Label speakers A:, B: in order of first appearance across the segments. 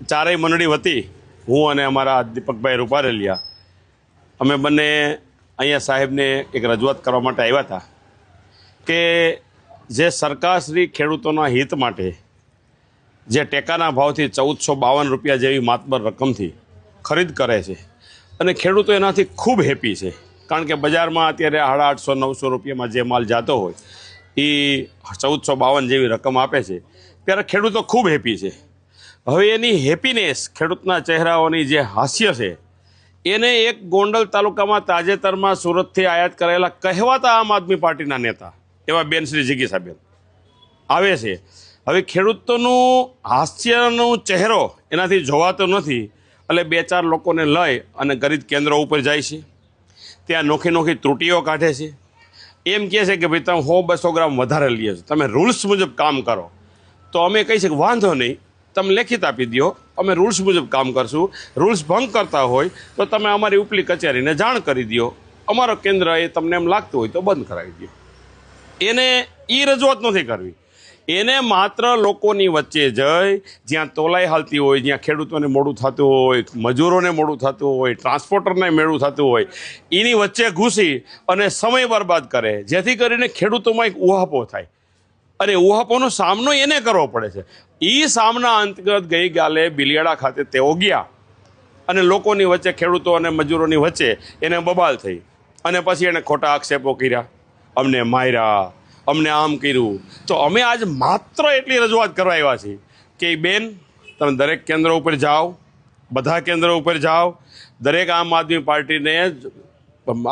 A: ચારેય મંડળી વતી હું અને અમારા દીપકભાઈ રૂપારેલિયા અમે બંને અહીંયા સાહેબને એક રજૂઆત કરવા માટે આવ્યા હતા કે જે સરકારશ્રી ખેડૂતોના હિત માટે જે ટેકાના ભાવથી 1452 રૂપિયા જેવી માતબર રકમથી ખરીદ કરે છે અને ખેડૂતો એનાથી ખૂબ હેપી છે, કારણ કે બજારમાં અત્યારે 850-900 રૂપિયામાં જે માલ જતો હોય એ 1452 જેવી રકમ આપે છે, ત્યારે ખેડૂતો ખૂબ હેપી છે। હવે એની હેપીનેસ, ખેડૂતના ચહેરાઓની જે હાસ્ય છે એને એક ગોંડલ તાલુકામાં તાજેતરમાં સુરતથી આયાત કરેલા કહેવાતા આમ આદમી પાર્ટીના નેતા એવા બેન શ્રી જીગીસાબેન આવે છે। હવે ખેડૂતોનું હાસ્યનો ચહેરો એનાથી જોવાતો નથી, એટલે 2-4 લોકોને લઈ અને ખરીદ કેન્દ્રો ઉપર જાય છે, ત્યાં નોખી નોખી ત્રુટીઓ કાઢે છે, એમ કહે છે કે ભાઈ તમે 100-200 ગ્રામ વધારે લઈએ છો, તમે રૂલ્સ મુજબ કામ કરો। તો અમે કહીએ છીએ કે વાંધો નહીં, તમે લેખિત આપી દો, અમે રૂલ્સ મુજબ કામ કરશું, રૂલ્સ ભંગ કરતા હોય તો તમે અમારી ઉપલી કચેરીને જાણ કરી દો, અમારો કેન્દ્ર એ તમને એમ લાગતું હોય તો બંધ કરાવી દો। એને એ રજૂઆત નથી કરવી, એને માત્ર લોકોની વચ્ચે જઈ જ્યાં તોલાઈ હાલતી હોય, જ્યાં ખેડૂતોને મોડું થતું હોય, મજૂરોને મોડું થતું હોય, ટ્રાન્સપોર્ટરને મોડું થતું હોય, એની વચ્ચે ઘૂસી અને સમય બરબાદ કરે, જેથી કરીને ખેડૂતોમાં એક ઉહાપો થાય અને ઉહાપોનો સામનો એને કરવો પડે છે। એ સામના અંતર્ગત ગઈકાલે બિલિયાળા ખાતે તેઓ ગયા અને લોકોની વચ્ચે, ખેડૂતો અને મજૂરોની વચ્ચે એને બબાલ થઈ અને પછી એને ખોટા આક્ષેપો કર્યા, અમને માર્યા, અમને આમ કર્યું। તો અમે આજ માત્ર એટલી રજૂઆત કરવા આવ્યા છીએ કે બેન, તમે દરેક કેન્દ્ર ઉપર જાઓ, બધા કેન્દ્રો ઉપર જાઓ, દરેક આમ આદમી પાર્ટીને,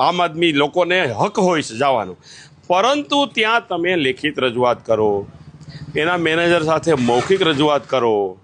A: આમ આદમી લોકોને હક હોય છે જવાનો, પરંતુ ત્યાં તમે લેખિત રજૂઆત કરો, એના મેનેજર સાથે મૌખિક રજૂઆત કરો,